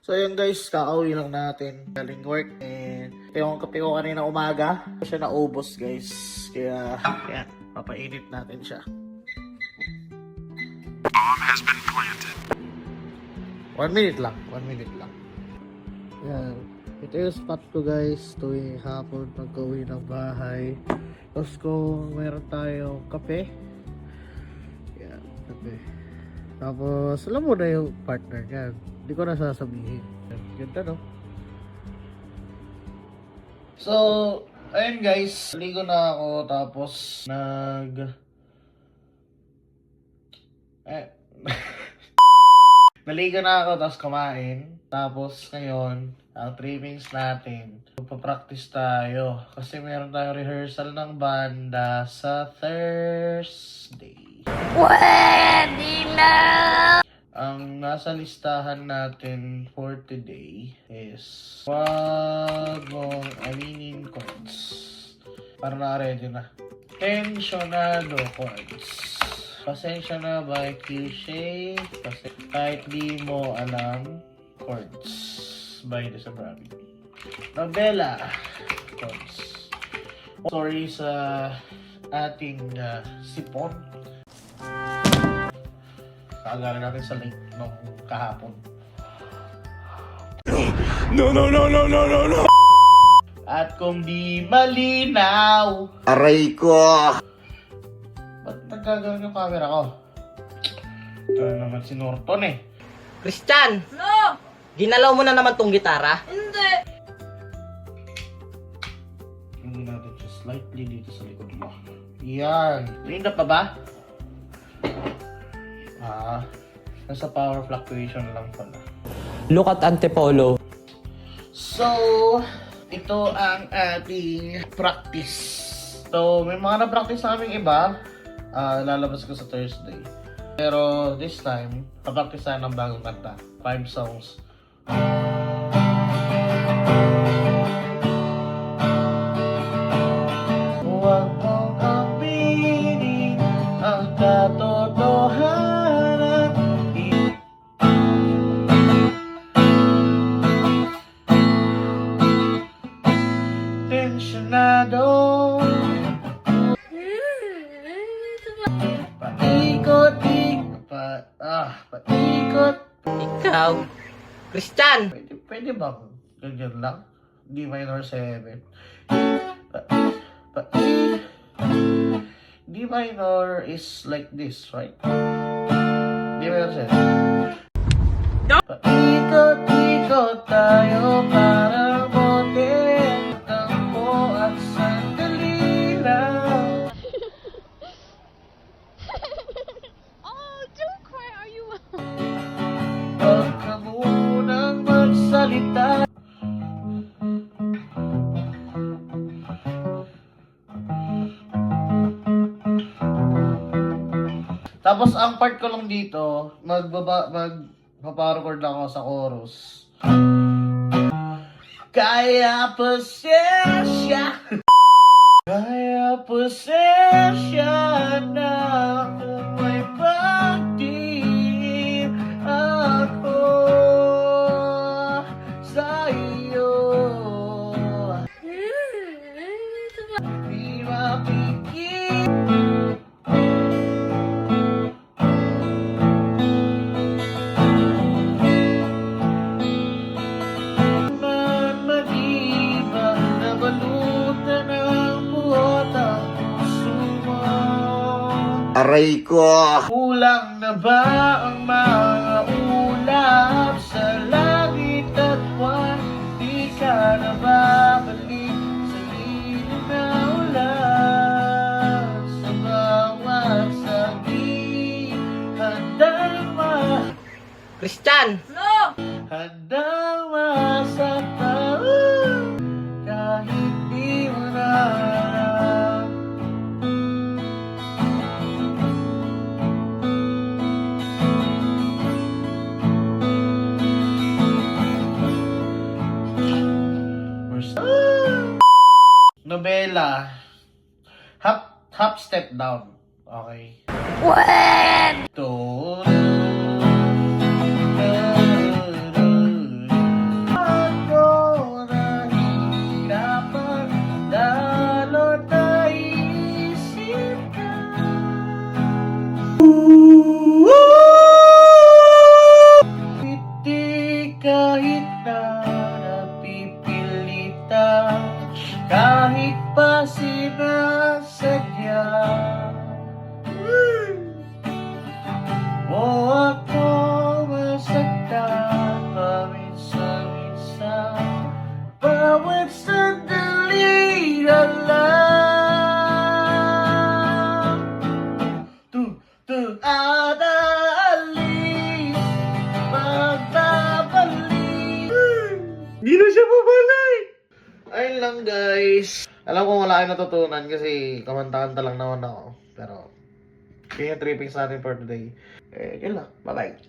So yun guys, kakauwi lang natin galing work. And yung kape ko kanina umaga, siya naubos guys. Kaya yan, papainit natin siya. Bomb has been planted. 1 minute lang, 1 minute lang. Yan, ito yung spot ko guys, tuwing hapon pagka-uwi ng bahay. Tapos kung meron tayong kape, yan, kape. Tapos alam mo na yung partner niyan, hindi ko na sasabihin. Ganda no? So, ayun guys, ligo na ako tapos naligo na ako tapos kumain. Tapos ngayon, ang trimmings natin, magpa-practice tayo. Kasi meron tayong rehearsal ng banda sa Thursday. Pwede na! Ang nasa listahan natin for today is wag mong aminin chords. Para na-ready na. Tensionado chords. Pasensya na by Q-Shape kasi kahit di mo alam chords by The Sabrabi. Novela chords. Sorry sa ating sipon. Kagaling natin sa link nung kahapon. No. At kung di malinaw, Aray ko! ba't nagkagano'n yung camera ko? Ito na naman si Norton eh. Christian! No! Ginalaw mo na naman tong gitara? Hindi! Hindi natin siya slightly dito sa likod mo. Yan. Linda pa ba? Nasa power fluctuation lang pala. Look at Antipolo. So, ito ang ating practice. So, may mga na-practice sa aming iba. Lalabas ko sa Thursday. Pero this time, pa-practice tayo ng bagong kanta. 5 songs. Huwag mong aminin ang katotohanan. Tensionado. Paikot. Ikaw? Christian! Pwede bang ganyan lang? D minor 7. D minor is like this, right? D minor 7. Paikot-ikot tayo para bote. Tampo at sandali lang. Don't cry, are you? Huwag ka munang magsalita. Tapos ang part ko lang dito, magpaparecord lang ako sa chorus. Kaya pasensya. Kaya pasensya na kung may pagdiin ako sa iyo. Di mapigil. Man mag-iba na balutan ng buhat ang puso mo. Aray ko! Kulang na ba ang mga ulap sa langit at buwan? Di ka na babalik sa lilim na ulan. Sa bawat saglit, handang Christian! No! handang masaktan kahit di mo na alam. Novela. Hop step down. Okay. When? To kahit na napipilitan, kahit pa sinasadya. O ako masaktan paminsan-minsan, bawat sandali na lang. At aalis, magbabalik. Di na siya babalik. Ayun lang guys. Alam ko wala kayong natutunan kasi kamanta-kanta lang naman ako. Pero yun yung trippings natin for today. Yun lang. Bye-bye.